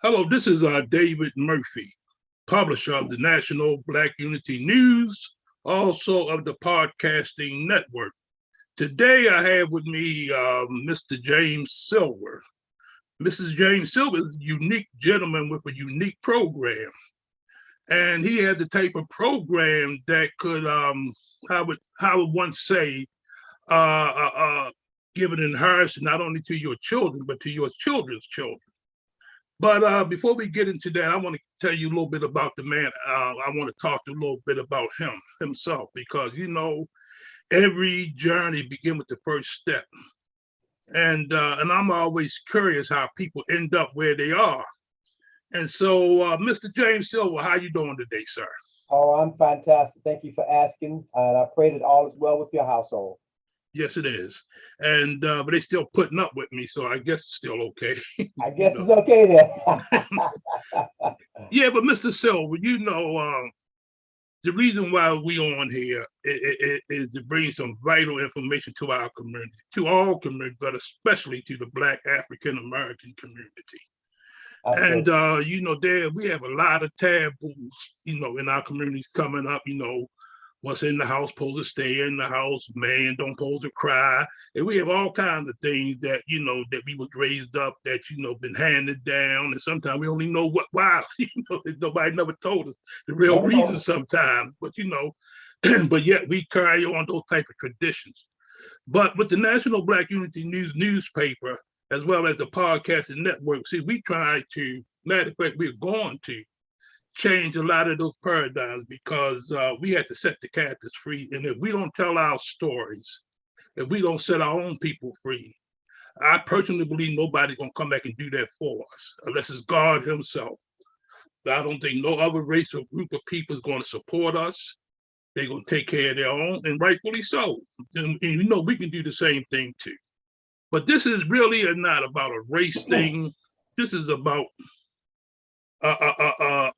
Hello, this is David Murphy, publisher of the National Black Unity News, also of the Podcasting Network. Today I have with me Mr. James Silver. Mrs. James Silver is a unique gentleman with a unique program. And he has the type of program that could, how would one say, uh, uh, uh, give an inheritance not only to your children, but to your children's children. But before we get into that, I want to tell you a little bit about the man. I want to talk to a little bit about himself, because every journey begins with the first step, and I'm always curious how people end up where they are. And so, Mr. James Silver, how you doing today, sir? Oh, I'm fantastic. Thank you for asking. And I pray that all is well with your household. Yes, it is, and but they still putting up with me, so I guess it's still okay. I you guess know. it's okay then. Yeah, but Mr. Silver, the reason why we on here is to bring some vital information to our community, to all communities, but especially to the Black African American community. And Absolutely. there we have a lot of taboos, in our communities coming up. What's in the house supposed to stay in the house. Man don't supposed to cry. And we have all kinds of things that that we was raised up, that been handed down, and sometimes we only know why. Nobody never told us the real Never reason know. sometimes. But but yet we carry on those type of traditions. But with the National Black Unity News newspaper, as well as the podcasting network, see, we try to, matter of fact, we're going to change a lot of those paradigms, because we had to set the captives free. And if we don't tell our stories, if we don't set our own people free, I personally believe nobody's going to come back and do that for us unless it's God himself. I don't think no other race or group of people is going to support us. They're going to take care of their own, and rightfully so. And we can do the same thing too. But this is really not about a race thing. This is about a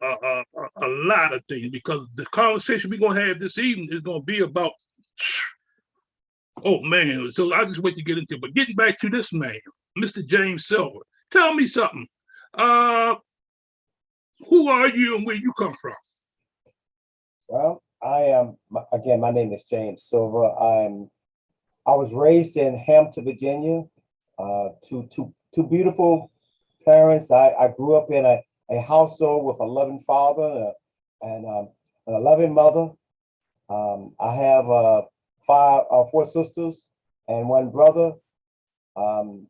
lot of things, because the conversation we're going to have this evening is going to be about, oh man, so I just wait to get into it. But getting back to this man, Mr. James Silver, tell me something. Uh, who are you and where you come from? Well, I am, again, my name is James Silver. I was raised in Hampton, Virginia, two beautiful parents. I grew up in a household with a loving father and a loving mother. I have four sisters and one brother. Um,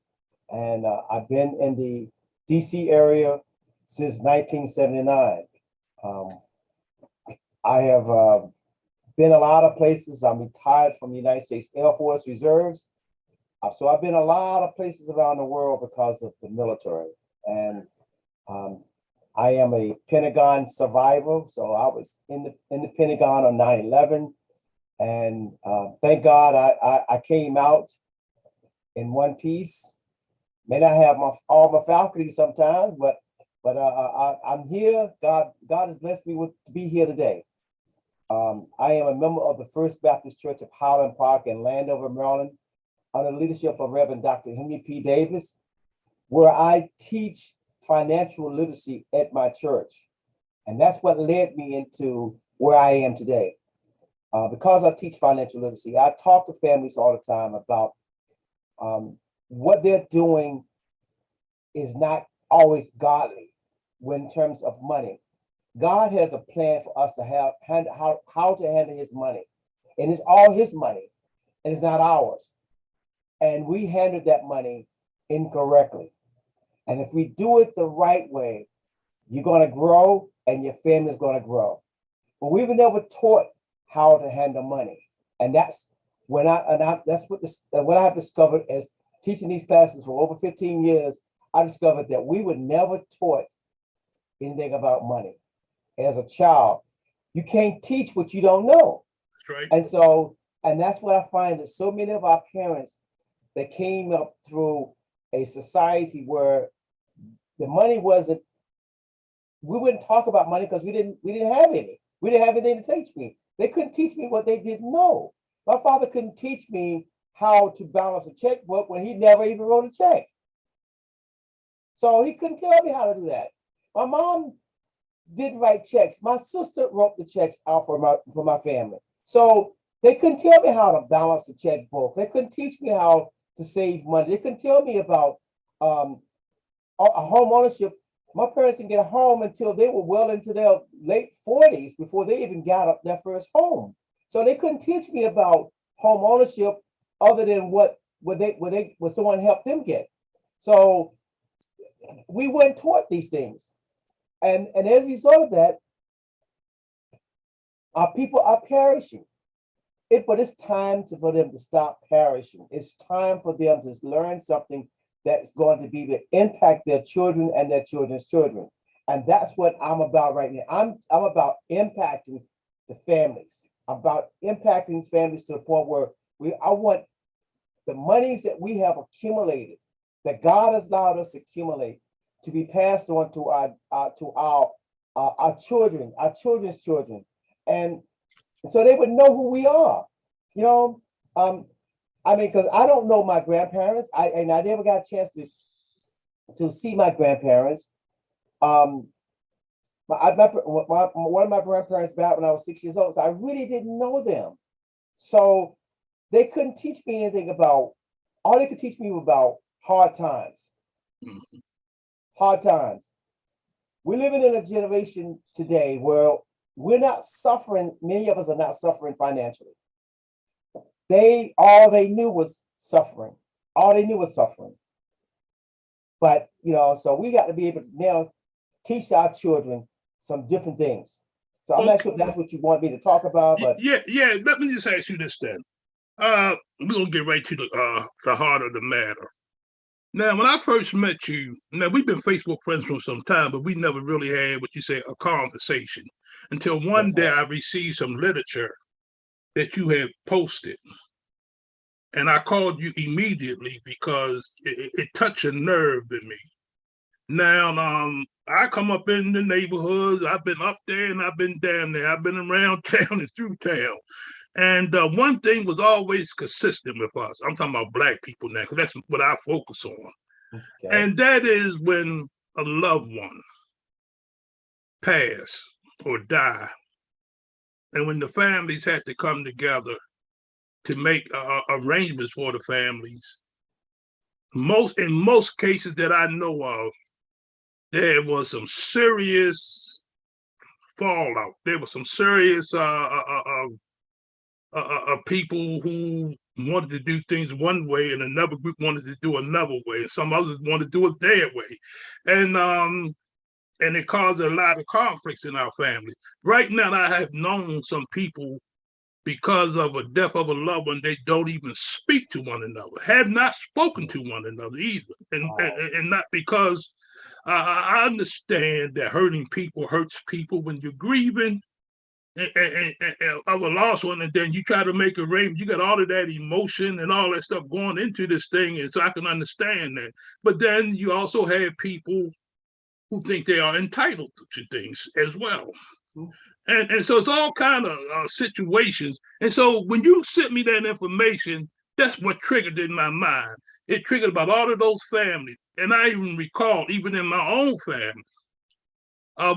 and I've been in the DC area since 1979. Um, I have been a lot of places. I'm retired from the United States Air Force Reserves. So I've been a lot of places around the world because of the military. And um, I am a Pentagon survivor. So I was in the Pentagon on 9/11. And thank God I came out in one piece. May not have all my faculties sometimes, but I'm here. God has blessed me to be here today. I am a member of the First Baptist Church of Highland Park in Landover, Maryland, under the leadership of Reverend Dr. Henry P. Davis, where I teach financial literacy at my church. And that's what led me into where I am today. Because I teach financial literacy, I talk to families all the time about what they're doing is not always godly when in terms of money. God has a plan for us to how to handle his money. And it's all his money, and it's not ours. And we handle that money incorrectly. And if we do it the right way, you're going to grow and your family's going to grow. But we were never taught how to handle money. And that's what I've discovered as teaching these classes for over 15 years. I discovered that we were never taught anything about money. As a child, you can't teach what you don't know. That's right. And that's what I find, that so many of our parents that came up through a society where the money wasn't, we wouldn't talk about money because we didn't have any. We didn't have anything to teach me. They couldn't teach me what they didn't know. My father couldn't teach me how to balance a checkbook when he never even wrote a check. So he couldn't tell me how to do that. My mom didn't write checks. My sister wrote the checks out for my family. So they couldn't tell me how to balance the checkbook. They couldn't teach me how to save money. They couldn't tell me about um, a home ownership. My parents didn't get a home until they were well into their late 40s before they even got up their first home. So they couldn't teach me about home ownership other than what someone helped them get. So we weren't taught these things. And as a result of that, our people are perishing. But it's time for them to stop perishing. It's time for them to learn something that's going to be to impact their children and their children's children. And that's what I'm about right now. I'm about impacting the families, about impacting families to the point where I want the monies that we have accumulated, that God has allowed us to accumulate, to be passed on to our children, our children's children, and so they would know who we are. You know, I mean, because I don't know my grandparents. I never got a chance to see my grandparents. One of my grandparents died when I was 6 years old, so I really didn't know them. So they couldn't teach me anything about. All they could teach me was about hard times. Hard times. We're living in a generation today where we're not suffering. Many of us are not suffering financially. All they knew was suffering. All they knew was suffering. But so we got to be able to now teach our children some different things. So I'm not sure if that's what you want me to talk about, but yeah. Let me just ask you this then. We're gonna get right to the heart of the matter. Now, when I first met you, now we've been Facebook friends for some time, but we never really had what you say a conversation until one day I received some literature that you had posted, and I called you immediately because it touched a nerve in me. Now, I come up in the neighborhoods. I've been up there and I've been down there. I've been around town and through town. And one thing was always consistent with us. I'm talking about Black people now, because that's what I focus on. okay. And that is when a loved one pass or die. And when the families had to come together to make arrangements for the families, in most cases that I know of, there was some serious fallout. There was some serious people who wanted to do things one way and another group wanted to do another way, and some others wanted to do it their way. And it caused a lot of conflicts in our family. Right now, I have known some people because of a death of a loved one, they don't even speak to one another, have not spoken to one another either. And not because I understand that hurting people hurts people when you're grieving of a lost one, and then you try to make arrangements. You got all of that emotion and all that stuff going into this thing, and so I can understand that. But then you also have people who think they are entitled to things as well. And so it's all kind of situations. And so when you sent me that information, that's what triggered in my mind. It triggered about all of those families. And I even recall, even in my own family,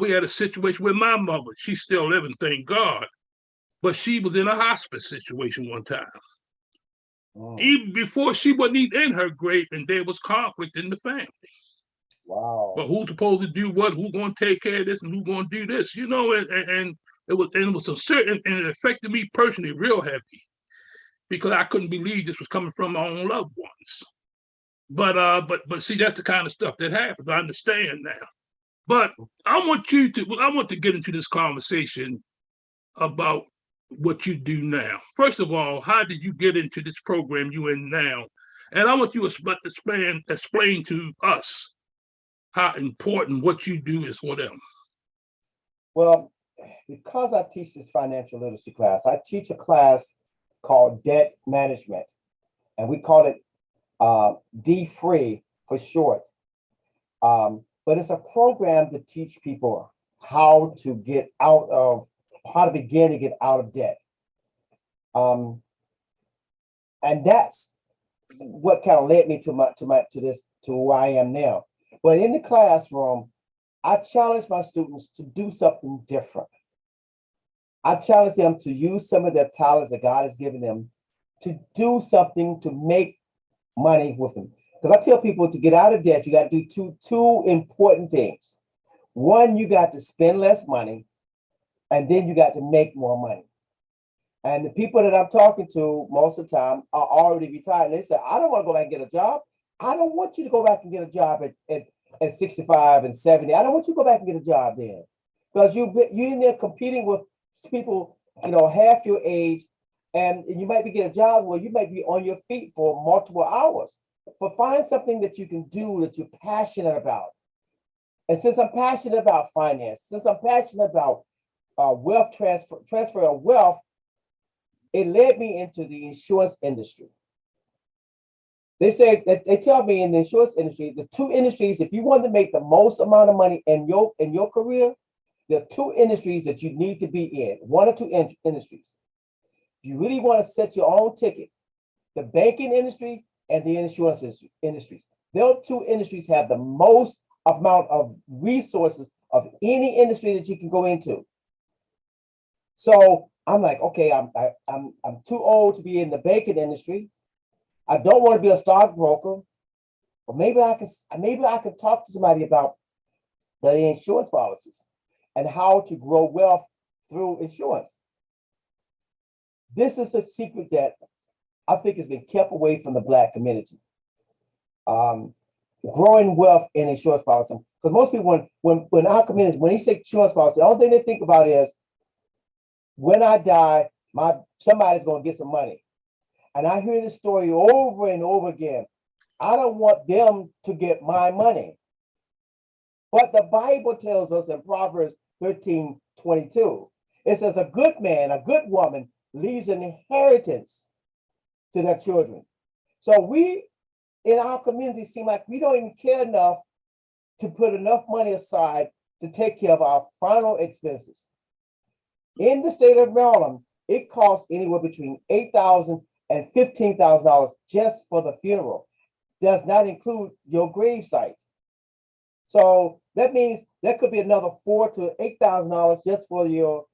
we had a situation with my mother. She's still living, thank God. But she was in a hospice situation one time. Even before she wasn't even in her grave, and there was conflict in the family. Wow. But who's supposed to do what? Who's going to take care of this and who's going to do this? And it was some certain, and it affected me personally real heavy because I couldn't believe this was coming from my own loved ones. But see, that's the kind of stuff that happens. I understand now. But I want to get into this conversation about what you do now. First of all, how did you get into this program you in now? And I want you to explain to us how important what you do is for them. Well, because I teach this financial literacy class, I teach a class called Debt Management, and we call it D-Free for short. But it's a program to teach people how to begin to get out of debt. And that's what kind of led me to where I am now. But in the classroom, I challenge my students to do something different. I challenge them to use some of their talents that God has given them to do something to make money with them. Because I tell people to get out of debt, you got to do two important things. One, you got to spend less money, and then you got to make more money. And the people that I'm talking to most of the time are already retired. And they say, I don't want to go back and get a job. I don't want you to go back and get a job at 65 and 70. I don't want you to go back and get a job then. Because you're in there competing with people, half your age, and you might be getting a job where you might be on your feet for multiple hours. But find something that you can do that you're passionate about. And since I'm passionate about finance, since I'm passionate about wealth transfer of wealth, it led me into the insurance industry. They tell me in the insurance industry, the two industries, if you want to make the most amount of money in your career, there are two industries that you need to be in, one or two industries. If you really want to set your own ticket, the banking industry and the insurance industries, those two industries have the most amount of resources of any industry that you can go into. So I'm like, okay, I'm too old to be in the banking industry. I don't want to be a stockbroker, but maybe I can talk to somebody about the insurance policies and how to grow wealth through insurance. This is a secret that I think has been kept away from the Black community. Growing wealth in insurance policy. Because most people, when our community, when they say insurance policy, the only thing they think about is, when I die, somebody's going to get some money. And I hear this story over and over again. I don't want them to get my money. But the Bible tells us in Proverbs 13:22, it says, a good man, a good woman leaves an inheritance to their children. So we in our community seem like we don't even care enough to put enough money aside to take care of our final expenses. In the state of Maryland, it costs anywhere between $8,000 and $15,000 just for the funeral. Does not include your grave site. So that means there could be another $4,000 to $8,000 just for your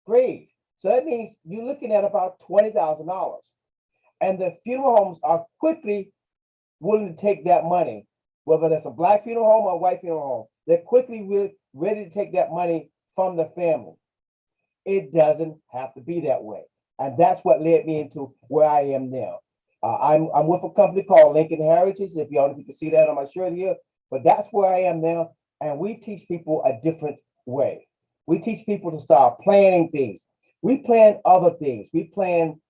grave. So that means you're looking at about $20,000. And the funeral homes are quickly willing to take that money, whether that's a Black funeral home or a white funeral home. They're quickly ready to take that money from the family. It doesn't have to be that way. And that's what led me into where I am now. I'm with a company called Lincoln Heritage, if you can see that on my shirt here, but that's where I am now. And we teach people a different way. We teach people to start planning things. We plan other things. We plan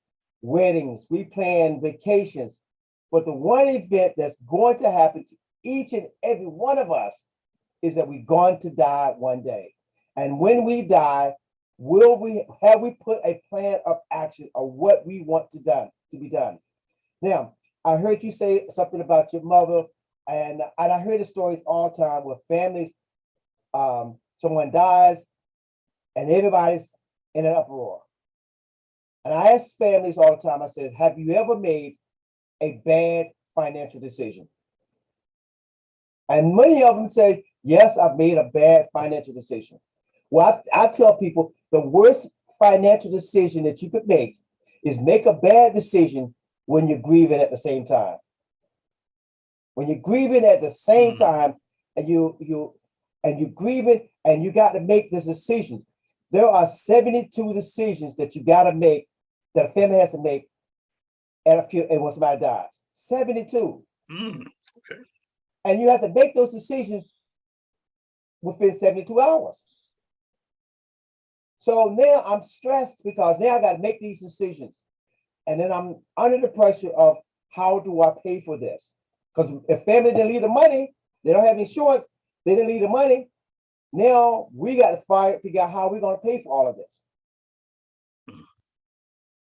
weddings. We plan vacations. But the one event that's going to happen to each and every one of us is that we're going to die one day. And when we die, have we put a plan of action of what we want to be done? Now, I heard you say something about your mother, and I hear the stories all the time where families, someone dies, and everybody's in an uproar. And I ask families all the time, I said, have you ever made a bad financial decision? And many of them say, yes, I've made a bad financial decision. Well, I tell people the worst financial decision that you could make is make a bad decision when you're grieving at the same time. When you're grieving at the same time, and you're grieving, and you got to make this decision. There are 72 decisions that you got to make, that a family has to make and when somebody dies. 72. Okay. And you have to make those decisions within 72 hours. So now I'm stressed because now I got to make these decisions. And then I'm under the pressure of, how do I pay for this? Because if family didn't leave the money, they don't have insurance, they didn't leave the money. Now we got to figure out how we're going to pay for all of this.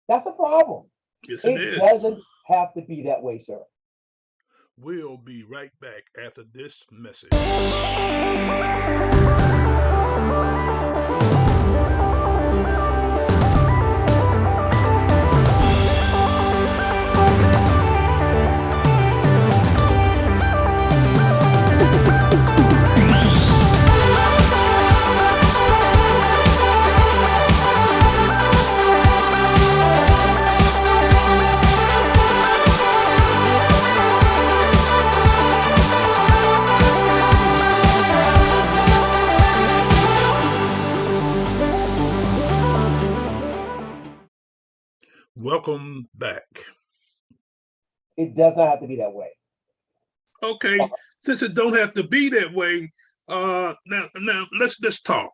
That's a problem. Yes, it is. It doesn't have to be that way, sir. We'll be right back after this message. welcome back. It does not have to be that way. Okay, since it don't have to be that way, now let's talk.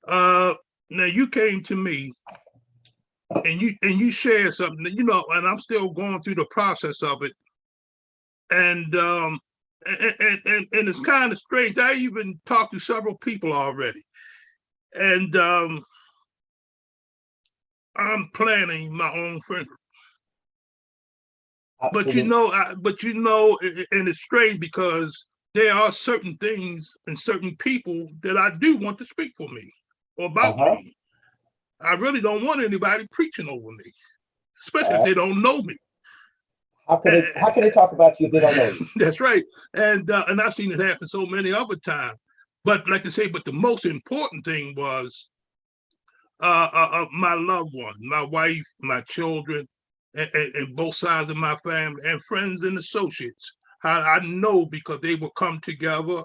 Now you came to me and you shared something, and I'm still going through the process of it, and it's kind of strange. I even talked to several people already, and I'm planning my own funeral. Absolutely. And it's strange because there are certain things and certain people that I do want to speak for me or about me. I really don't want anybody preaching over me, especially if they don't know me. How can they talk about you if they don't know you? That's right. And I've seen it happen so many other times. But like I say, but the most important thing was my loved ones, my wife, my children, and both sides of my family, and friends and associates. I know because they will come together.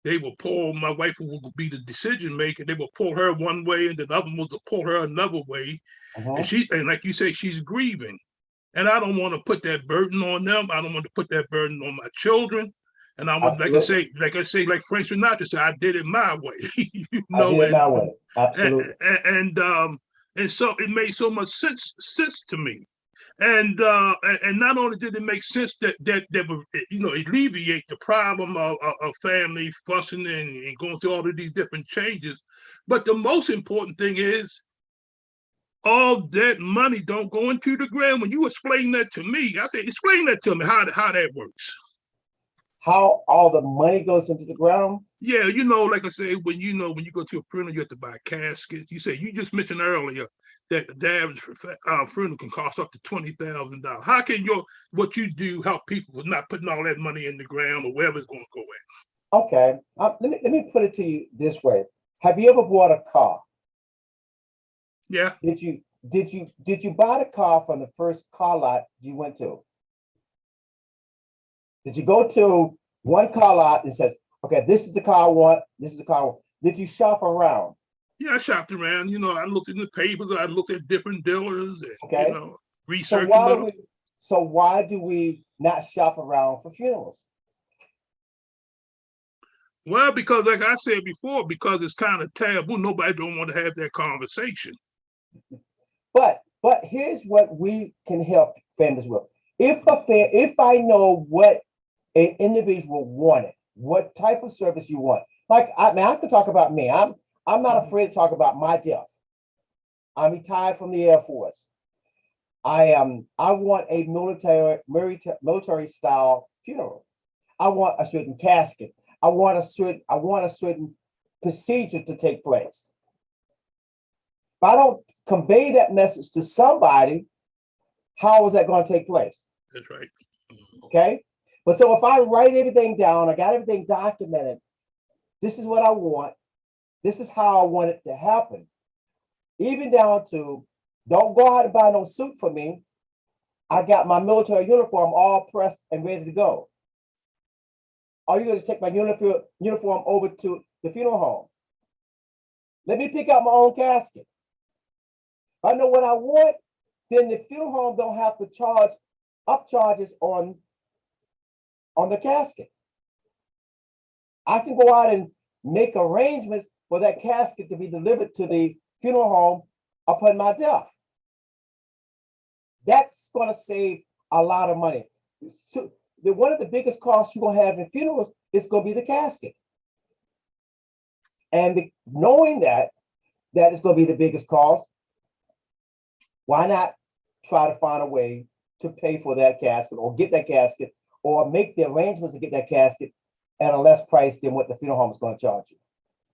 They will pull, my wife will be the decision maker. They will pull her one way and the other one will pull her another way. And like you say, she's grieving. And I don't want to put that burden on them. I don't want to put that burden on my children. And I would, like I say, like Frank Sinatra said, I did it my way. I did it my way. Absolutely. And so it made so much sense to me. And not only did it make sense that would alleviate the problem of family fussing and going through all of these different changes, but the most important thing is all that money don't go into the ground. When you explain that to me, I say, explain that to me how that works. How all the money goes into the ground? Yeah, like I say, when you go to a funeral, you have to buy caskets. You just mentioned earlier that the average funeral can cost up to $20,000. How can what you do help people with not putting all that money in the ground or wherever it's going to go at? Okay, let me put it to you this way. Have you ever bought a car? Yeah. Did you buy the car from the first car lot you went to? Did you go to one car lot and says, okay, this is the car I want, this is the car I want. Did you shop around? Yeah, I shopped around. I looked in the papers. I looked at different dealers and, researched a little. So why do we not shop around for funerals? Well, because like I said before, because it's kind of taboo. Nobody don't want to have that conversation. But here's what we can help families with. If I know what an individual wanted, what type of service you want. Like I can talk about me. I'm not afraid to talk about my death. I'm retired from the Air Force. I want a military style funeral. I want a certain casket. I want a certain procedure to take place. If I don't convey that message to somebody, how is that going to take place? That's right. Okay. But so if I write everything down, I got everything documented, this is what I want. This is how I want it to happen. Even down to, don't go out and buy no suit for me. I got my military uniform all pressed and ready to go. Are you going to take my uniform over to the funeral home? Let me pick out my own casket. If I know what I want, then the funeral home don't have to charge up charges on the casket. I can go out and make arrangements for that casket to be delivered to the funeral home upon my death. That's going to save a lot of money. So one of the biggest costs you're going to have in funerals is going to be the casket. And knowing that is going to be the biggest cost, why not try to find a way to pay for that casket or get that casket or make the arrangements to get that casket at a less price than what the funeral home is going to charge you.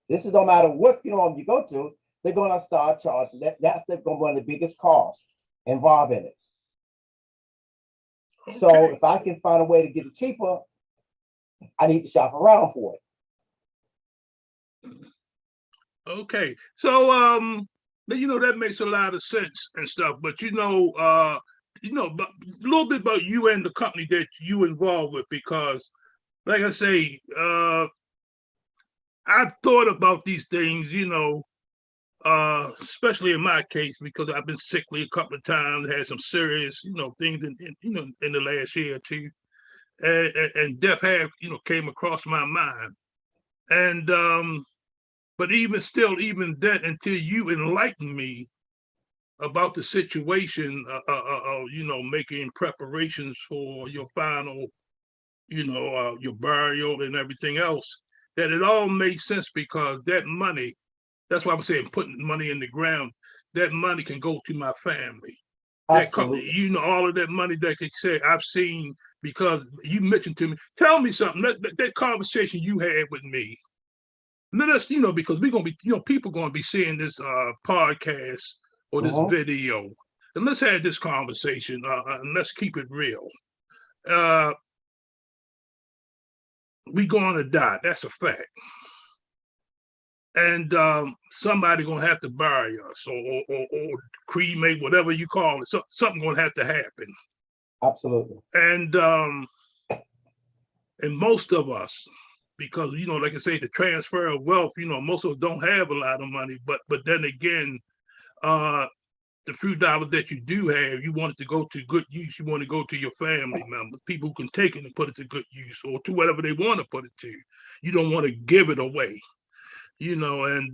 This is no matter what funeral home you go to, they're going to start charging. That's going to be one of the biggest costs involved in it. Okay. So if I can find a way to get it cheaper, I need to shop around for it. Okay. So that makes a lot of sense and stuff, but but a little bit about you and the company that you involved with, because like I say, I've thought about these things, especially in my case, because I've been sickly a couple of times, had some serious, things in the last year or two, and death had, came across my mind. And but even still, even that, until you enlighten me about the situation, making preparations for your final, your burial and everything else, that it all makes sense because that money, that's why I'm saying putting money in the ground, that money can go to my family. That Absolutely. all of that money that they say I've seen because you mentioned to me. Tell me something. That conversation you had with me. Let us, because we're gonna be, people gonna be seeing this podcast or this Mhm. video, and let's have this conversation and let's keep it real. Uh, we gonna die. That's a fact. And somebody gonna have to bury us or cremate, whatever you call it. So, something gonna have to happen. Absolutely. And most of us, because like I say, the transfer of wealth, most of us don't have a lot of money, but then again, uh, the few dollars that you do have, you want it to go to good use. You want to go to your family members, people who can take it and put it to good use, or to whatever they want to put it to. You don't want to give it away, and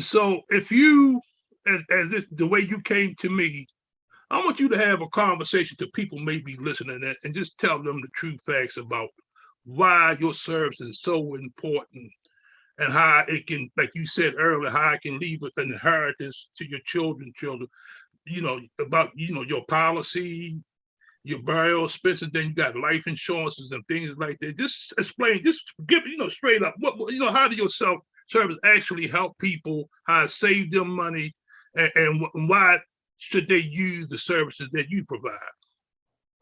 so if you, as if the way you came to me, I want you to have a conversation to people maybe listening and just tell them the true facts about why your service is so important and how it can, like you said earlier, how it can leave an inheritance to your children, about, your policy, your burial expenses, then you got life insurances and things like that. Just explain, just give, straight up, how do your service actually help people, how it save them money, and why should they use the services that you provide?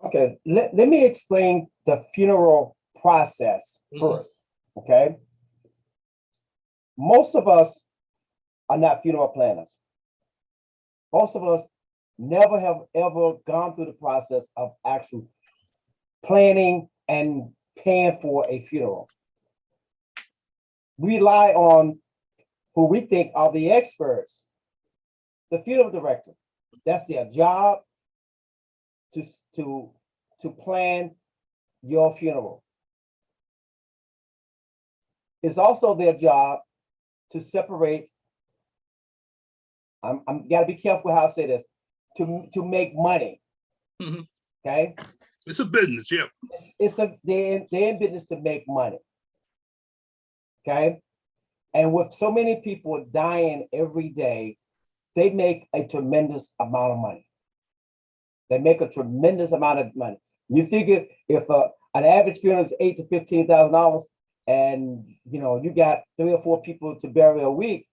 Okay, let me explain the funeral process first. Okay, most of us are not funeral planners. Most of us never have ever gone through the process of actual planning and paying for a funeral. We rely on who we think are the experts, the funeral director. That's their job to, to, to plan your funeral. It's also their job to separate. I'm gotta be careful how I say this. To make money. Mhm. Okay. It's a business, yeah. They're in business to make money. Okay. And with so many people dying every day, they make a tremendous amount of money. They make a tremendous amount of money. You figure if an average funeral is $8,000 to $15,000, and you got 3 or 4 people to bury a week,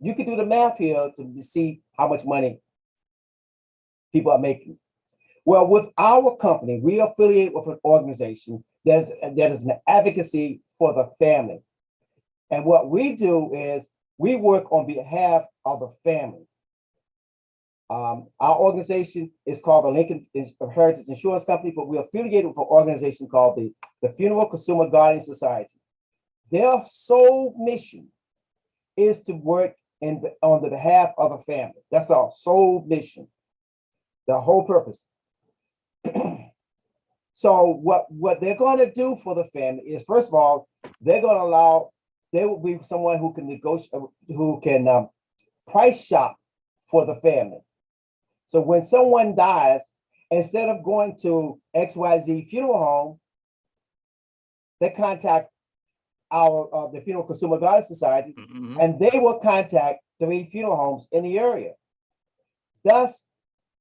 you can do the math here to see how much money people are making. Well, with our company, we affiliate with an organization that is an advocacy for the family. And what we do is we work on behalf of the family. Our organization is called the Lincoln Heritage Insurance Company, but we're affiliated with an organization called the Funeral Consumer Guardian Society. Their sole mission is to work on the behalf of the family. That's our sole mission, the whole purpose. So what they're going to do for the family is, first of all, they will be someone who can negotiate, who can price shop for the family. So when someone dies, instead of going to XYZ funeral home, they contact the Funeral Consumer Guardian Society, and they will contact 3 funeral homes in the area, thus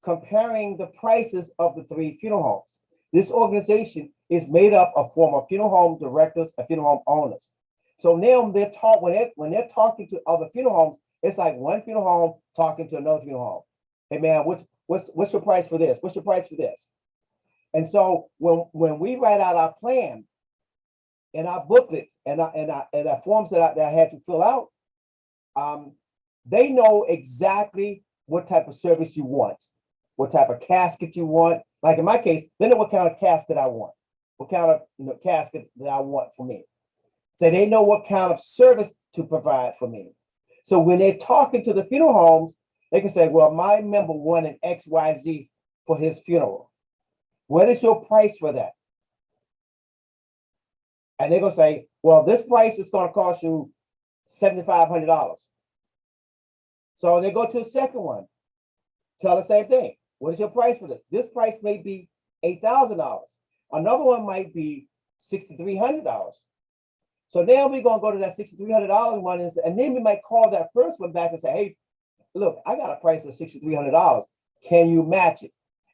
comparing the prices of the 3 funeral homes. This organization is made up of former funeral home directors and funeral home owners. So now when they're talking to other funeral homes, it's like one funeral home talking to another funeral home. Hey man, what's your price for this? What's your price for this? And so when we write out our plan and our booklet and our forms that I had to fill out, they know exactly what type of service you want, what type of casket you want. Like in my case, they know what kind of casket I want, what kind of casket that I want for me. So they know what kind of service to provide for me. So when they're talking to the funeral homes, they can say, well, my member wanted XYZ for his funeral. What is your price for that? And they're going to say, well, this price is going to cost you $7,500. So they go to the second one, tell the same thing. What is your price for this? This price may be $8,000. Another one might be $6,300. So now we're going to go to that $6,300 one, and then we might call that first one back and say, hey, look, I got a price of $6,300. Can you match it?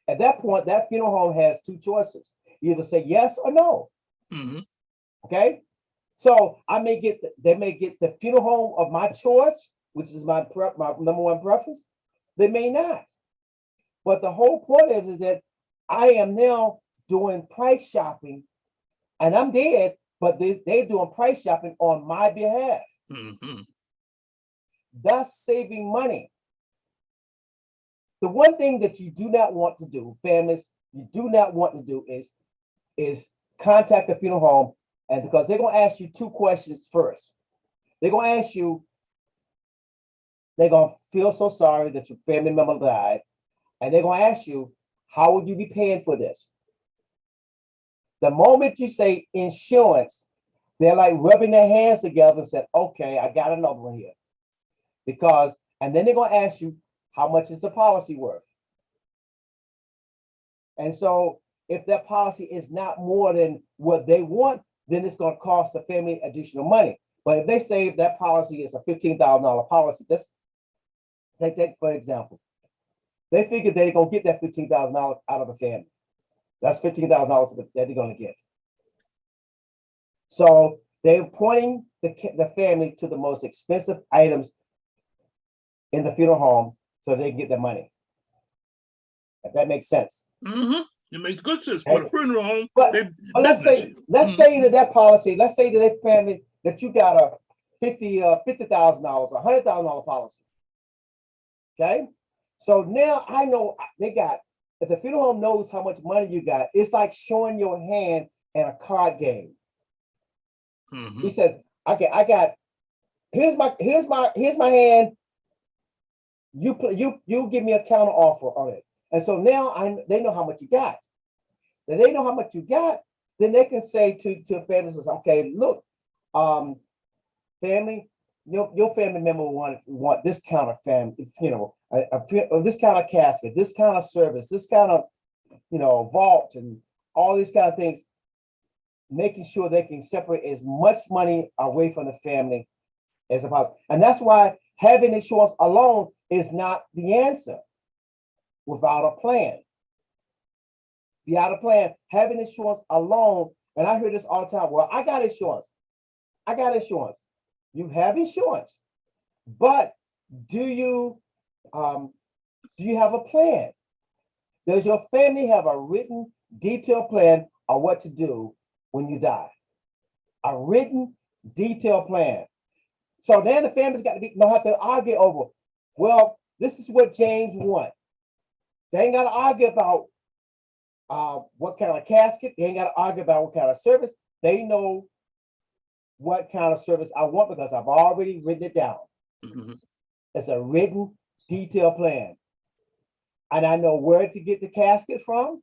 At that point, that funeral home has two choices. Either say yes or no. Mm-hmm. Okay? So they may get the funeral home of my choice, which is my number one preference. They may not. But the whole point is that I am now doing price shopping, and I'm dead, but they're doing price shopping on my behalf. Mm-hmm. Thus saving money. The one thing that you do not want to do, families, you do not want to do is contact the funeral home, and because they're going to ask you two questions first. They're going to ask you, they're going to feel so sorry that your family member died, and they're going to ask you, how would you be paying for this? The moment you say insurance, they're like rubbing their hands together and said, okay, I got another one here. And then they're going to ask you, how much is the policy worth? And so if that policy is not more than what they want, then it's going to cost the family additional money. But if they say that policy is a $15,000 policy, let's take that for example. They figure they're going to get that $15,000 out of the family. That's $15,000 that they're going to get. So they're pointing the family to the most expensive items in the funeral home so they can get their money. If that makes sense. Mm-hmm. It makes good sense for the funeral home. But let's say that policy, let's say to that family that you got a $50,000, $100,000 policy. Okay, so now I know if the funeral home knows how much money you got, it's like showing your hand in a card game. Mm-hmm. He says, okay, I got here's my hand. You give me a counter offer on it. And so now they know how much you got. Then they know how much you got, then they can say to families, okay, look, family, your family member want this kind of funeral, this kind of casket, this kind of service, this kind of vault, and all these kind of things, making sure they can separate as much money away from the family as possible. And that's why having insurance alone is not the answer. Without a plan. Without a plan, having insurance alone, and I hear this all the time. Well, I got insurance. You have insurance, but do you have a plan? Does your family have a written, detailed plan of what to do when you die? A written, detailed plan. So then the family's got to don't have to argue over, well, this is what James wants. They ain't got to argue about what kind of casket. They ain't got to argue about what kind of service. They know what kind of service I want because I've already written it down. Mm-hmm. It's a written, detailed plan. And I know where to get the casket from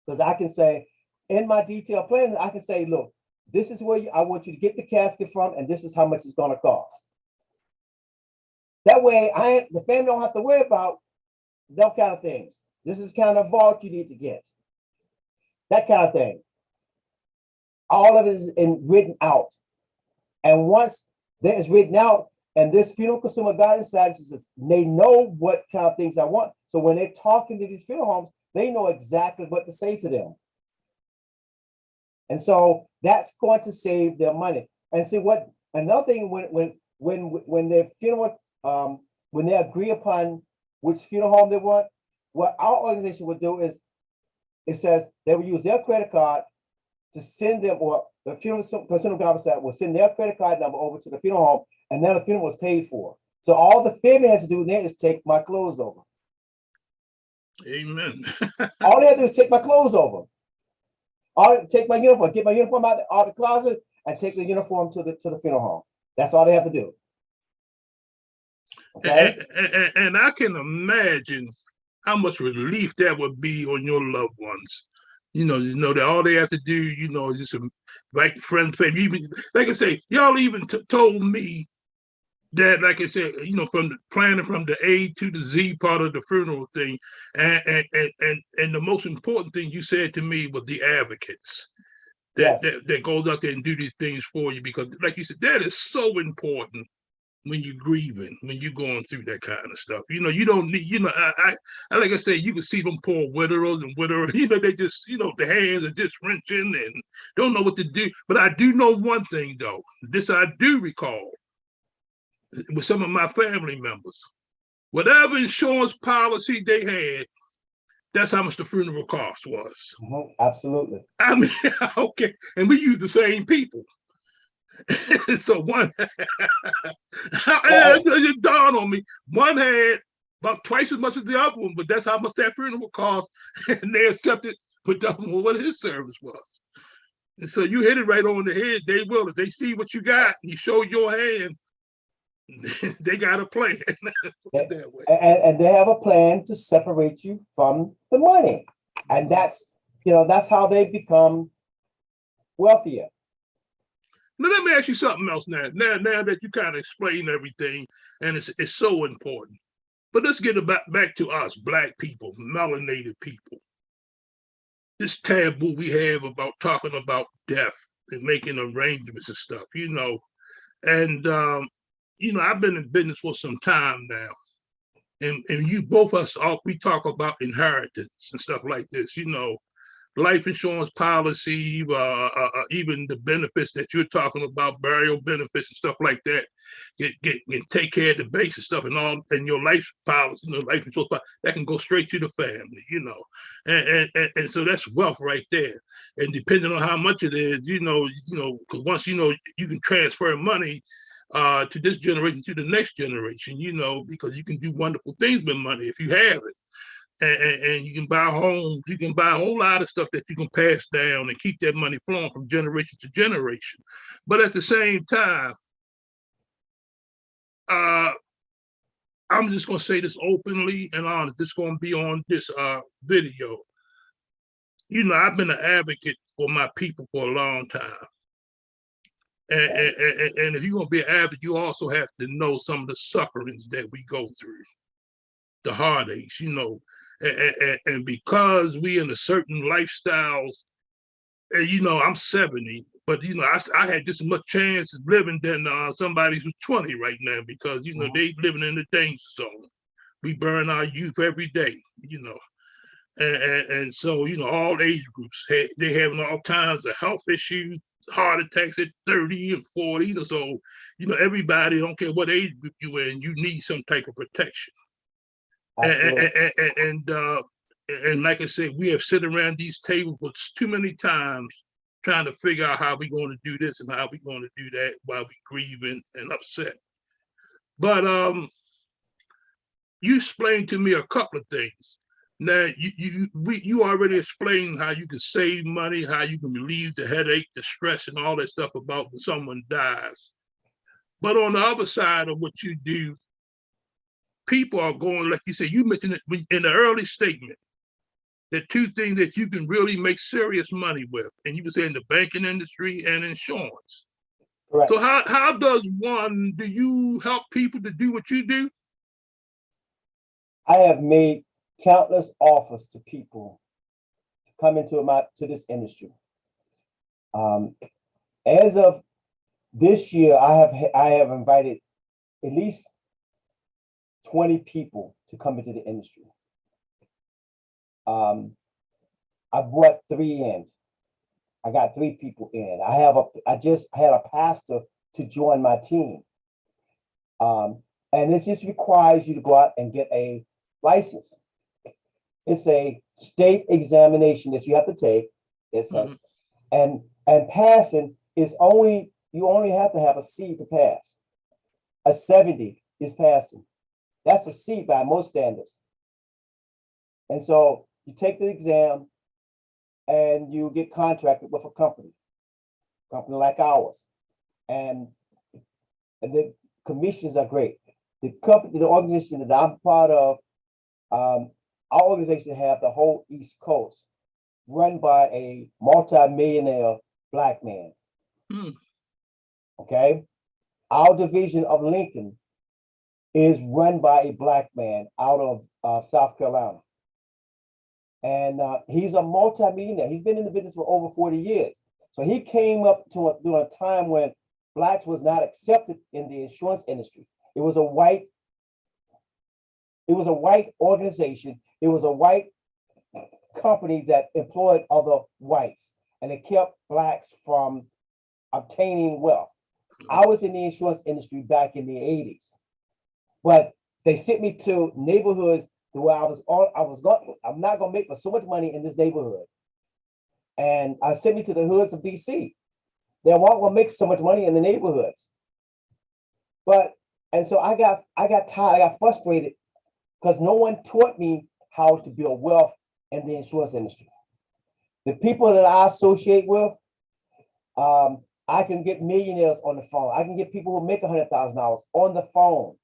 because I can say, in my detailed plan, I can say, look, this is where I want you to get the casket from, and this is how much it's going to cost. That way, the family don't have to worry about that kind of things. This is kind of vault you need to get. That kind of thing. All of it is written out. And once that is written out, and this funeral consumer guidance says they know what kind of things I want. So when they're talking to these funeral homes, they know exactly what to say to them. And so that's going to save their money. And see what another thing when their funeral when they agree upon which funeral home they want, what our organization would do is it says they will use their credit card to send them, or the funeral consumer guidance will send their credit card number over to the funeral home, and then the funeral was paid for. So all the family has to do then is take my clothes over. Amen. All they have to do is take my clothes over. Take my uniform, get my uniform out of the closet, and take the uniform to the funeral home. That's all they have to do. Okay. And I can imagine how much relief that would be on your loved ones. You know that all they have to do, is just invite friends, family. Even like I say, y'all even told me that, like I said, from the planning from the A to the Z part of the funeral thing, and the most important thing you said to me was the advocates Yes. that goes out there and do these things for you, because, like you said, that is so important when you're grieving, when you're going through that kind of stuff. You don't need, I like I say, you can see them poor widowers and widowers, they just, the hands are just wrenching and don't know what to do. But I do know one thing though, this I do recall with some of my family members, whatever insurance policy they had, that's how much the funeral cost was. Absolutely. I mean, okay, and we use the same people. So one, it just dawned on me, one had about twice as much as the other one, but that's how much that funeral cost, and they accepted with what his service was. And so you hit it right on the head. They will, if they see what you got, you show your hand, they got a plan. That way. And they have a plan to separate you from the money, and that's how they become wealthier. Now let me ask you something else now. Now that you kind of explain everything, and it's so important. But let's get back to us, Black people, melanated people. This taboo we have about talking about death and making arrangements and stuff, And I've been in business for some time now, and you both us all we talk about inheritance and stuff like this, life insurance policy, even the benefits that you're talking about, burial benefits and stuff like that, can take care of the basic stuff and all, and your life policy, life insurance policy, that can go straight to the family, and so that's wealth right there. And depending on how much it is, because once you can transfer money to this generation to the next generation, because you can do wonderful things with money if you have it. And you can buy homes, you can buy a whole lot of stuff that you can pass down and keep that money flowing from generation to generation. But at the same time, I'm just going to say this openly and honest. This is going to be on this video. I've been an advocate for my people for a long time. And if you're going to be an advocate, you also have to know some of the sufferings that we go through, the heartaches, and because we in a certain lifestyles, and I'm 70, but I had just as much chance of living than somebody who's 20 right now, because they living in the danger zone. We burn our youth every day, and so all age groups they having all kinds of health issues, heart attacks at 30 and 40. So everybody, don't care what age group you in, you need some type of protection. And like I said, we have sit around these tables too many times trying to figure out how we're going to do this and how we're going to do that while we're grieving and upset. But you explained to me a couple of things. Now you already explained how you can save money, how you can relieve the headache, the stress, and all that stuff about when someone dies. But on the other side of what you do, people are going, like you said, you mentioned it in the early statement, the two things that you can really make serious money with, and you were saying the banking industry and insurance. Correct. So how do you help people to do what you do? I have made countless offers to people to come into this industry. As of this year, I have invited at least 20 people to come into the industry. I brought 3 in. I got 3 people in. I just had a pastor to join my team. And it just requires you to go out and get a license. It's a state examination that you have to take. It's and passing is you only have to have a C to pass. A 70 is passing. That's a C by most standards. And so you take the exam and you get contracted with a company like ours. And the commissions are great. the company, the organization that I'm part of, our organization have the whole East Coast run by a multi-millionaire black man. Hmm. Okay. Our division of Lincoln is run by a black man out of South Carolina. And he's a multi-millionaire. He's been in the business for over 40 years. So he came up to during a time when blacks was not accepted in the insurance industry. It was a white organization. It was a white company that employed other whites, and it kept blacks from obtaining wealth. I was in the insurance industry back in the 80s, but they sent me to neighborhoods where I'm not gonna make so much money in this neighborhood. And I sent me to the hoods of DC. They weren't gonna make so much money in the neighborhoods. And so I got tired, I got frustrated because no one taught me how to build wealth in the insurance industry. The people that I associate with, I can get millionaires on the phone. I can get people who make $100,000 on the phone.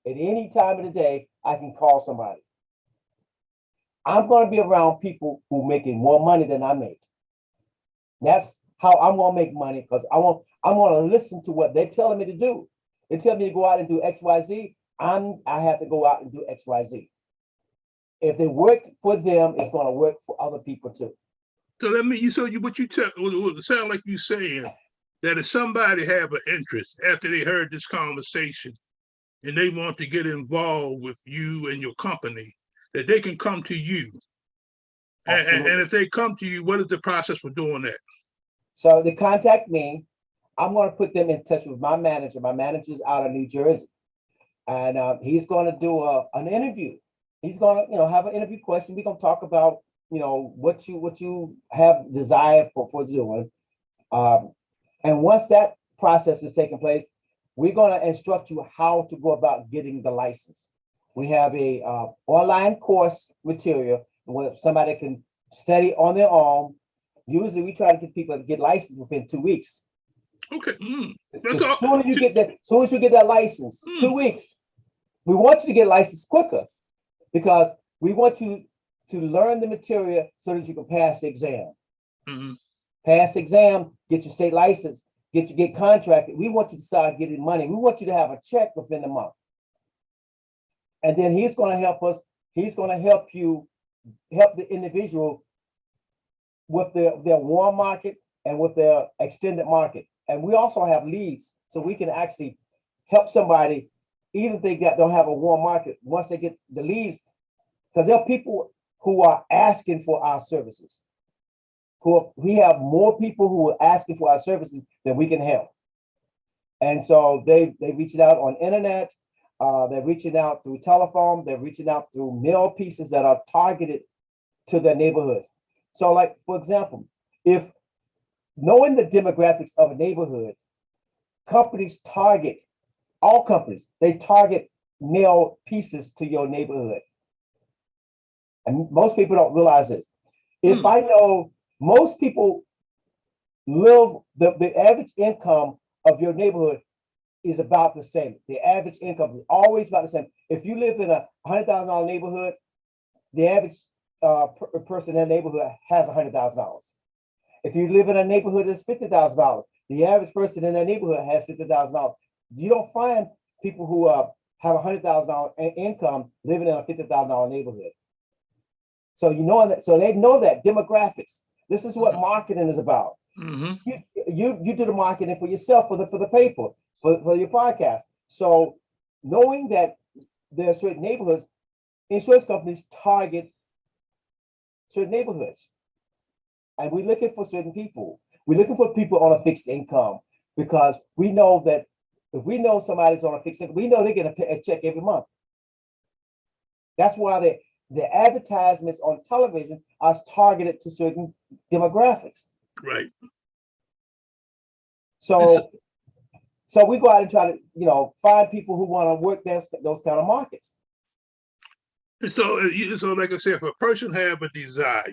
At any time of the day, I can call somebody. I'm going to be around people who are making more money than I make. That's how I'm going to make money, because I'm going to listen to what they're telling me to do. They tell me to go out and do X, Y, Z. I have to go out and do X, Y, Z. If it worked for them, it's going to work for other people too. So what you tell, it sound like you saying that if somebody have an interest after they heard this conversation and they want to get involved with you and your company, that they can come to you. And if they come to you, what is the process for doing that? So they contact me. I'm going to put them in touch with my manager. My manager's out of New Jersey, and he's going to do an interview. He's going to, have an interview question. We're going to talk about, what you have desire for doing. And once that process is taking place, we're going to instruct you how to go about getting the license. We have a online course material where somebody can study on their own. Usually we try to get people to get licensed within 2 weeks. Okay. As soon as you get that license, 2 weeks. We want you to get licensed quicker because we want you to learn the material so that you can pass the exam. Mm-hmm. Pass the exam, get your state license, get contracted. We want you to start getting money. We want you to have a check within the month. And then he's going to help us. He's going to help the individual with their warm market and with their extended market. And we also have leads, so we can actually help somebody, even if they don't have a warm market, once they get the leads, because there are people who are asking for our services. We have more people who are asking for our services than we can help. And so they reach out on internet. They're reaching out through telephone. They're reaching out through mail pieces that are targeted to their neighborhoods. So, like, for example, if knowing the demographics of a neighborhood, they target mail pieces to your neighborhood. And most people don't realize this. If I know most people the average income of your neighborhood is about the same. The average income is always about the same. If you live in a $100,000 neighborhood, the average person in that neighborhood has $100,000. If you live in a neighborhood that's $50,000, the average person in that neighborhood has $50,000. You don't find people who have $100,000 income living in a $50,000 neighborhood. So so they know that demographics. This is what marketing is about. Mm-hmm. You do the marketing for yourself, for the paper, for your podcast. So knowing that there are certain neighborhoods, insurance companies target certain neighborhoods. And we're looking for certain people. We're looking for people on a fixed income, because we know that if we know somebody's on a fixed income, we know they're getting a check every month. That's why the advertisements on television are targeted to certain demographics. Right. So we go out and try to, find people who want to work those kind of markets. And so like I said, if a person have a desire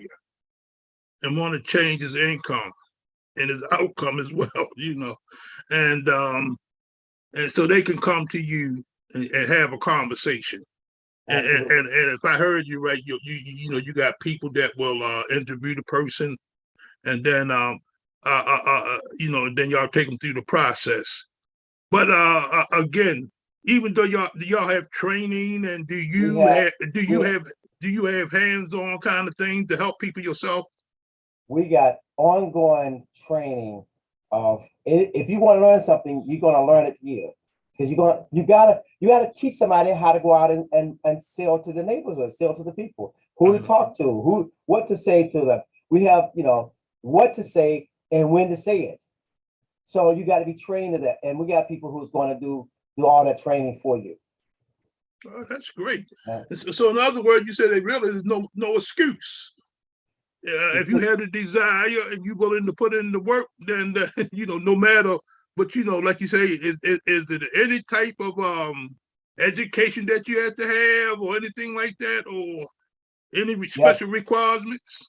and want to change his income and his outcome as well, and so they can come to you and have a conversation. And, Absolutely. and if I heard you right, you know you got people that will interview the person, and then you know then y'all take them through the process. But again, even though y'all have training, and We have, we, do you have hands-on kind of things to help people yourself? we got ongoing training of, if you want to learn something, you're going to learn it here. Because you gotta teach somebody how to go out and sell to the neighborhood, sell to the people, who to talk to, what to say to them. We have, what to say and when to say it. So you got to be trained in that. And we got people who's going to do all that training for you. Oh, that's great. Uh, So in other words, you said there really is no excuse. If you have the desire and you're willing to put in the work, then you know no matter. But you know, like you say, is it any type of education that you have to have, or anything like that, or any yeah, special requirements?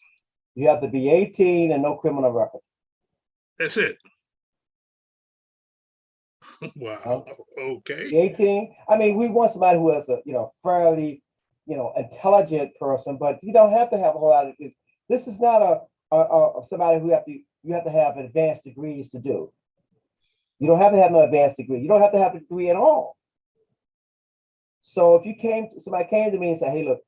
you have to be 18 and no criminal record. That's it. Uh, Wow. Okay. 18. I mean, we want somebody who is a fairly intelligent person, but you don't have to have a whole lot of. This is not somebody who you have to have advanced degrees to do. You don't have to have no advanced degree. You don't have to have a degree at all. So if somebody came to me and said, "Hey, look,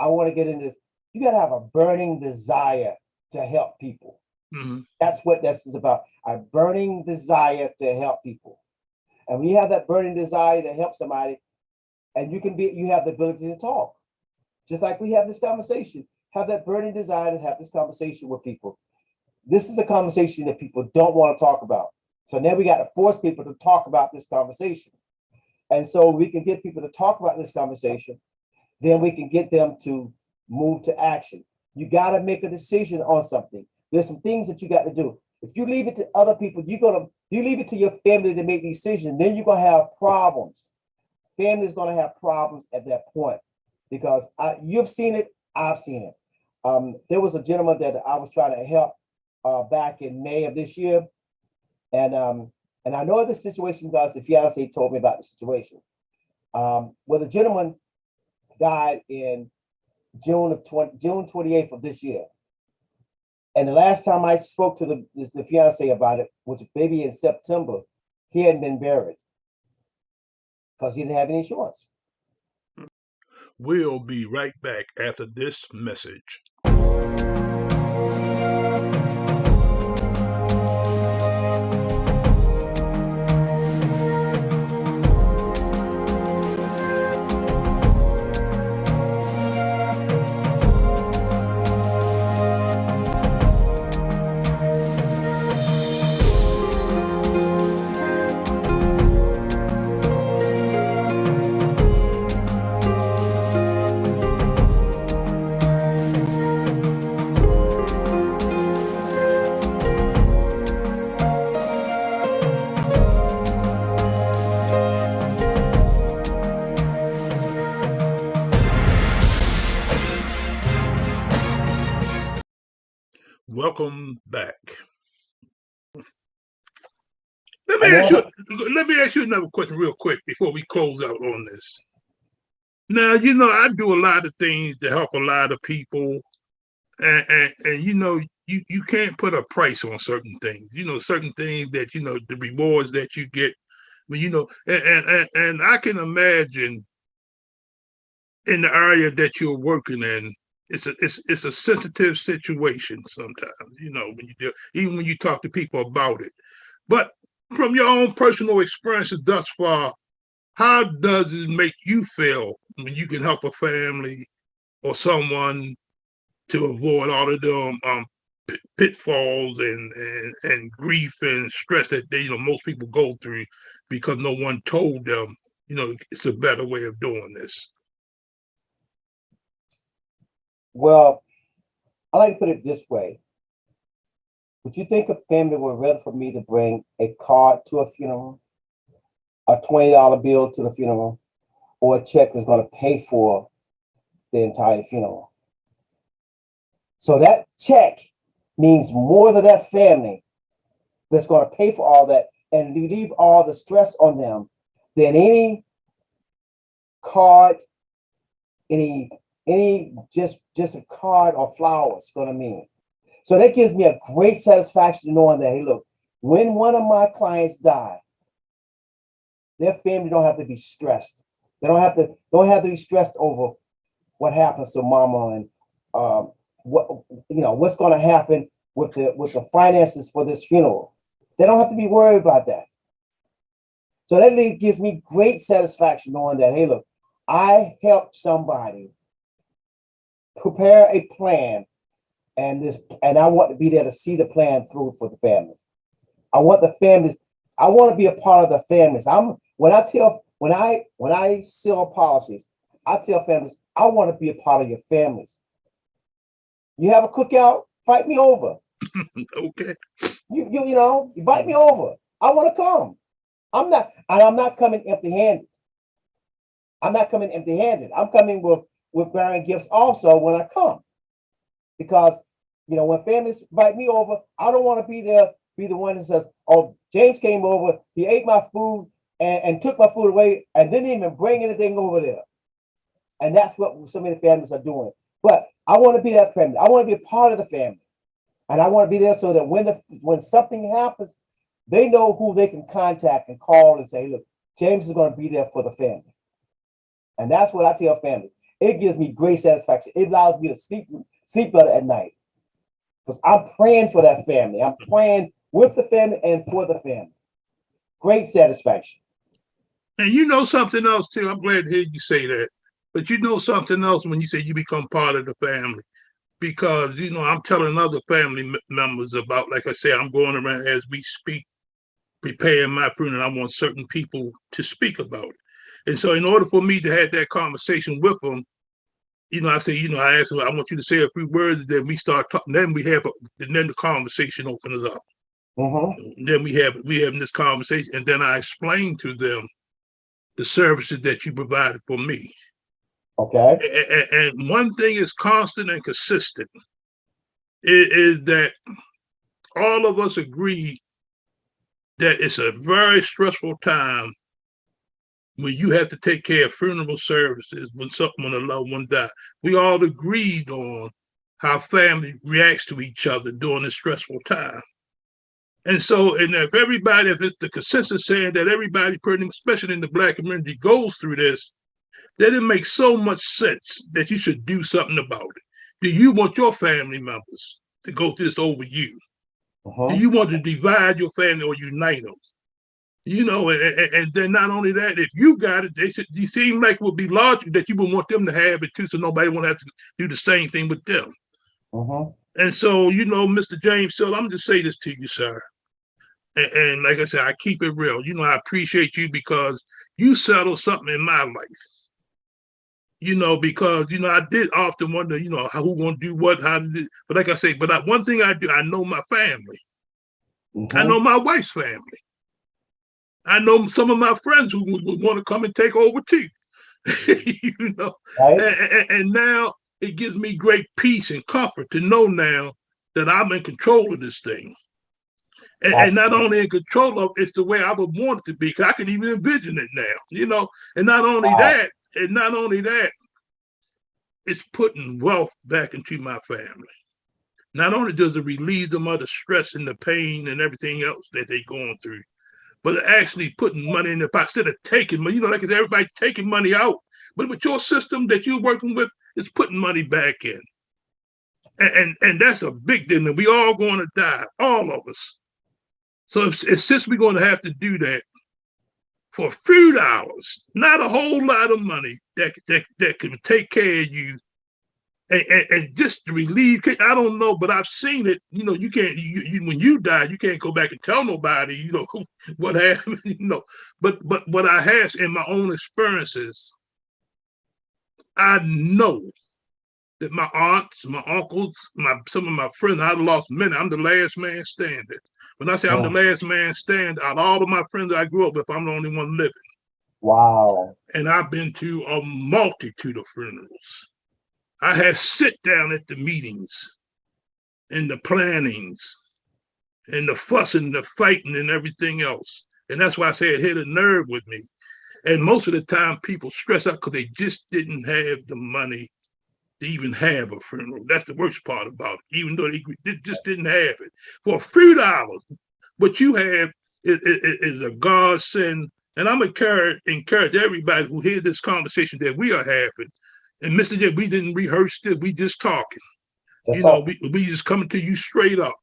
I want to get into this," you got to have a burning desire to help people. Mm-hmm. That's what this is about. A burning desire to help people. And when you have that burning desire to help somebody, and you have the ability to talk, just like we have this conversation, have that burning desire to have this conversation with people. This is a conversation that people don't want to talk about. So now we got to force people to talk about this conversation. And so we can get people to talk about this conversation, then we can get them to move to action. You got to make a decision on something. There's some things that you got to do. If you leave it to other people, you leave it to your family to make decisions, then you're going to have problems. Family's going to have problems at that point because you've seen it, I've seen it. There was a gentleman that I was trying to help back in May of this year. And I know the situation because the fiance told me about the situation. Well, the gentleman died in June 28th of this year. And the last time I spoke to the fiance about it was maybe in September. He hadn't been buried because he didn't have any insurance. We'll be right back after this message. Welcome back. Let me ask you another question real quick before we close out on this. Now, you know, I do a lot of things to help a lot of people, and you know, you can't put a price on certain things. You know, certain things that you know the rewards that you get, but you know, and I can imagine in the area that you're working in, it's a sensitive situation sometimes. You know, even when you talk to people about it, but from your own personal experiences thus far, how does it make you feel when you can help a family or someone to avoid all of them pitfalls and grief and stress that you know most people go through because no one told them you know it's a better way of doing this? Well, I like to put it this way. Would you think a family would rather for me to bring a card to a funeral, a $20 bill to the funeral, or a check that's going to pay for the entire funeral? So that check means more to that family that's going to pay for all that and leave all the stress on them than any card, any just a card or flowers, you know what I mean? So that gives me a great satisfaction knowing that, hey, look, when one of my clients die, their family don't have to be stressed. They don't have to be stressed over what happens to mama and what what's going to happen with the finances for this funeral. They don't have to be worried about that. So that gives me great satisfaction knowing that, hey, look, I helped somebody prepare a plan, and I want to be there to see the plan through for the families. I want the families. I want to be a part of the families. When I sell policies, I tell families, I want to be a part of your families. You have a cookout, invite me over. Okay. Invite me over. I want to come. I'm not coming empty-handed. I'm not coming empty-handed. I'm coming with bearing gifts also when I come. Because when families invite me over, I don't want to be the one that says, oh, James came over, he ate my food and took my food away and didn't even bring anything over there. And that's what so many families are doing. But I want to be that family. I want to be a part of the family. And I want to be there so that when something happens, they know who they can contact and call and say, look, James is going to be there for the family. And that's what I tell families. It gives me great satisfaction. It allows me to sleep better at night. Because I'm praying for that family. I'm praying with the family and for the family. Great satisfaction. And you know something else too. I'm glad to hear you say that. But you know something else when you say you become part of the family. Because, I'm telling other family members about, like I say, I'm going around as we speak, preparing my funeral. I want certain people to speak about it. And so in order for me to have that conversation with them, I say, I ask them, I want you to say a few words, then we start talking, then the conversation opens up. Mm-hmm. Then we have this conversation, and then I explain to them the services that you provided for me. Okay. And one thing is constant and consistent is that all of us agree that it's a very stressful time when you have to take care of funeral services when a loved one dies. We all agreed on how family reacts to each other during this stressful time. And so, if it's the consensus saying that everybody, especially in the Black community, goes through this, that it makes so much sense that you should do something about it. Do you want your family members to go through this over you? Do you want to divide your family or unite them? And then not only that, if you got it, they seem like it would be logical that you would want them to have it too, so nobody won't have to do the same thing with them. And so, Mr. James Sills, I'm just say this to you, sir. And like I said, I keep it real. I appreciate you because you settled something in my life. Because I did often wonder, who gonna do what, how to do. But like I say, one thing I do, I know my family. I know my wife's family. I know some of my friends who would want to come and take over too. Right. And now it gives me great peace and comfort to know now that I'm in control of this thing. And not only in control of it's the way I would want it to be, because I can even envision it now, and not only that, it's putting wealth back into my family. Not only does it relieve them of the stress and the pain and everything else that they're going through, but actually putting money in the pot instead of taking money. Like everybody taking money out, but with your system that you're working with, it's putting money back in. And that's a big thing. And we all going to die, all of us. So since we're going to have to do that for a few hours, not a whole lot of money that can take care of you. And just to relieve, I don't know, but I've seen it. You can't. When you die, you can't go back and tell nobody. What happened. But what I have in my own experiences, I know that my aunts, my uncles, some of my friends, I've lost many. I'm the last man standing. When I say I'm the last man standing, out of all of my friends I grew up with, I'm the only one living. Wow. And I've been to a multitude of funerals. I had sit down at the meetings and the plannings and the fussing, the fighting and everything else. And that's why I say it hit a nerve with me. And most of the time, people stress out because they just didn't have the money to even have a funeral. That's the worst part about it, even though they just didn't have it. For a few dollars, what you have is a godsend. And I'm going to encourage everybody who hear this conversation that we are having. And Mr. J, we didn't rehearse this, we just talking. That's all. We just coming to you straight up.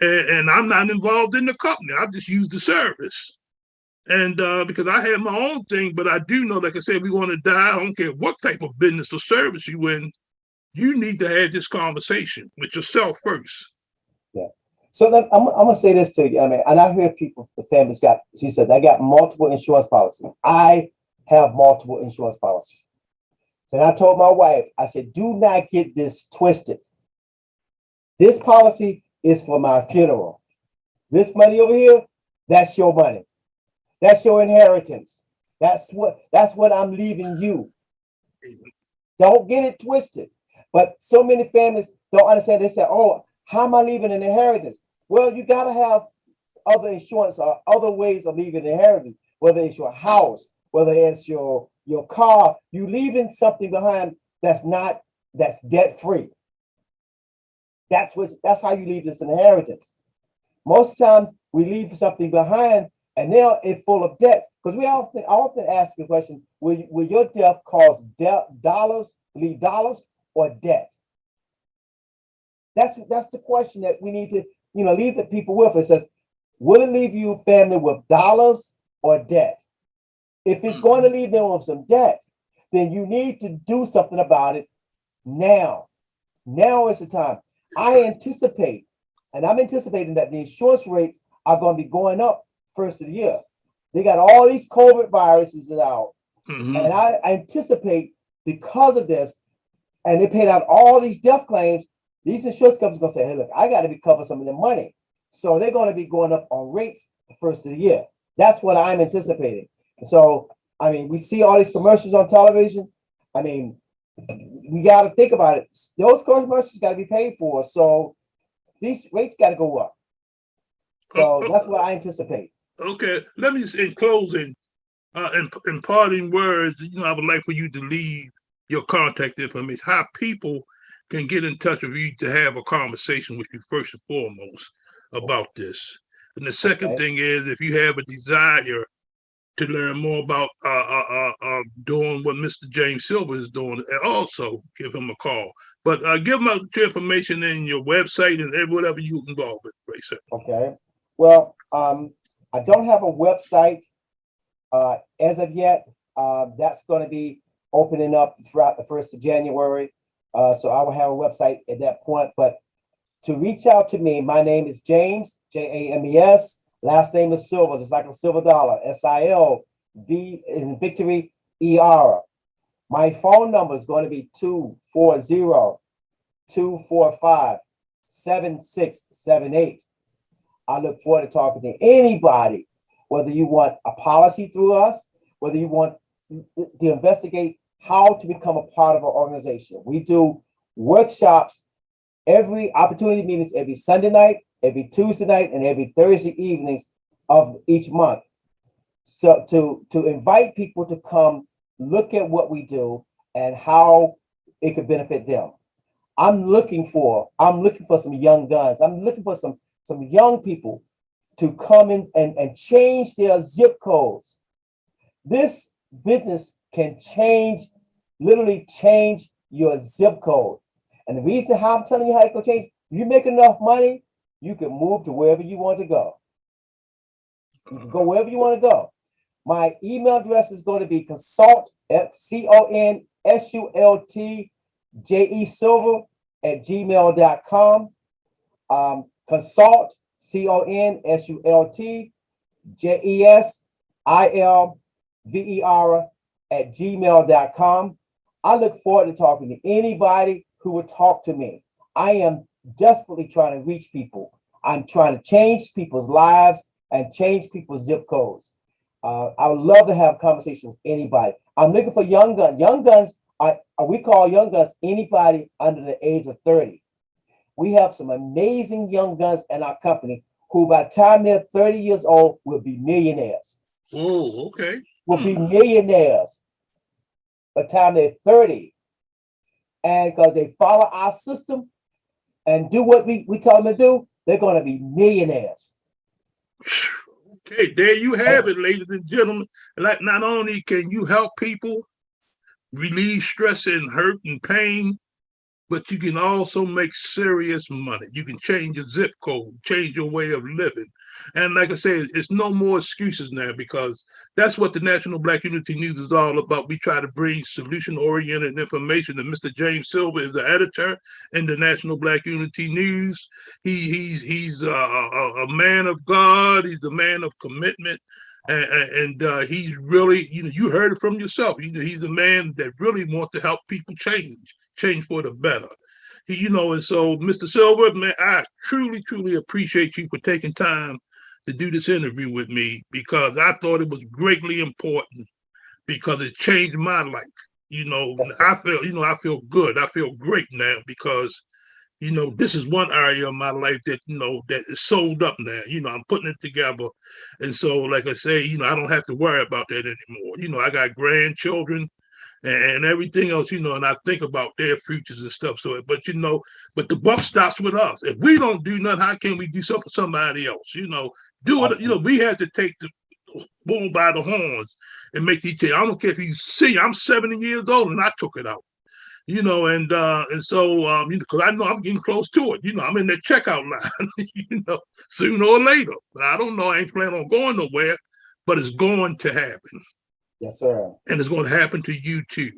And I'm not involved in the company. I just use the service. And because I have my own thing, but I do know, like I said, we want to die. I don't care what type of business or service you in. You need to have this conversation with yourself first. Yeah. So then I'm gonna say this to you. I mean, and I hear people, the families got, she said, I got multiple insurance policies. I have multiple insurance policies. So I told my wife, I said, do not get this twisted. This policy is for my funeral. This money over here, that's your money. That's your inheritance. That's what I'm leaving you. Don't get it twisted. But so many families don't understand. They say, oh, how am I leaving an inheritance? Well, you got to have other insurance or other ways of leaving an inheritance, whether it's your house, whether it's your car. You leaving something behind that's debt free. That's how you leave this inheritance. Most times we leave something behind and now it's full of debt. Because I often ask the question, will your death cause leave dollars or debt? That's the question that we need to, leave the people with. It says, will it leave you family with dollars or debt? If it's going to leave them with some debt, then you need to do something about it now. Now is the time. I'm anticipating that the insurance rates are going to be going up first of the year. They got all these COVID viruses out. Mm-hmm. And I anticipate because of this, and they paid out all these death claims, these insurance companies are going to say, hey, look, I got to recover some of the money. So they're going to be going up on rates the first of the year. That's what I'm anticipating. So, I mean, we see all these commercials on television. I mean, we got to think about it. Those commercials got to be paid for. So these rates got to go up. So that's what I anticipate. Okay. Let me just, in closing, in parting words, I would like for you to leave your contact information, how people can get in touch with you to have a conversation with you first and foremost about this. And the second thing is, if you have a desire to learn more about doing what Mr. James Silver is doing, and also give him a call. But give him your information and your website and whatever you involved with, right, sir. Okay. Well, I don't have a website as of yet. That's going to be opening up throughout the 1st of January. So I will have a website at that point. But to reach out to me, my name is James, James. Last name is Silver, just like a silver dollar, SILV in Victory, ER. My phone number is going to be 240-245-7678. I look forward to talking to anybody, whether you want a policy through us, whether you want to investigate how to become a part of our organization. We do workshops, every opportunity meetings every Sunday night, every Tuesday night, and every Thursday evenings of each month. So to invite people to come look at what we do and how it could benefit them. I'm looking for some young guns. I'm looking for some young people to come in and change their zip codes. This business can literally change your zip code. And the reason how I'm telling you how it can change, you make enough money, you can move to wherever you want to go. You can go wherever you want to go. My email address is going to be consult, CONSULTJE Silver @gmail.com. Consult, CONSULTJESILVER @gmail.com. I look forward to talking to anybody who would talk to me. I am desperately trying to reach people. I'm trying to change people's lives and change people's zip codes. I would love to have a conversation with anybody. I'm looking for young guns. Young guns, we call young guns anybody under the age of 30. We have some amazing young guns in our company who by the time they're 30 years old will be millionaires. Oh, okay. will be millionaires by the time they're 30. And because they follow our system and do what we tell them to do, they're going to be millionaires. Okay, there you have it, ladies and gentlemen. Like, not only can you help people relieve stress and hurt and pain, but you can also make serious money. You can change your zip code, change your way of living. And like I said, it's no more excuses now, because that's what the National Black Unity News is all about. We try to bring solution-oriented information. And Mr. James Silver is the editor in the National Black Unity News. He's a man of God. He's a man of commitment. And he's really, you heard it from yourself. He's a man that really wants to help people change for the better. And so, Mr. Silver, man, I truly, truly appreciate you for taking time to do this interview with me, because I thought it was greatly important, because it changed my life. I feel good. I feel great now, because this is one area of my life that, that is sold up now. I'm putting it together. And so, like I say, I don't have to worry about that anymore. I got grandchildren and everything else, and I think about their futures and stuff. So, but the buck stops with us. If we don't do nothing, how can we do something for somebody else? Do it. We had to take the bull by the horns and make these changes. I don't care if you see, I'm 70 years old and I took it out. And so because I know I'm getting close to it. I'm in that checkout line, sooner or later. But I don't know. I ain't planning on going nowhere, but it's going to happen. Yes, sir. And it's going to happen to you too.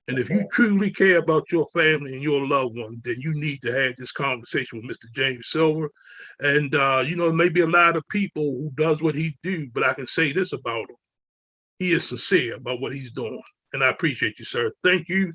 And if you truly care about your family and your loved ones, then you need to have this conversation with Mr. James Silver. And, maybe a lot of people who does what he do, but I can say this about him. He is sincere about what he's doing. And I appreciate you, sir. Thank you.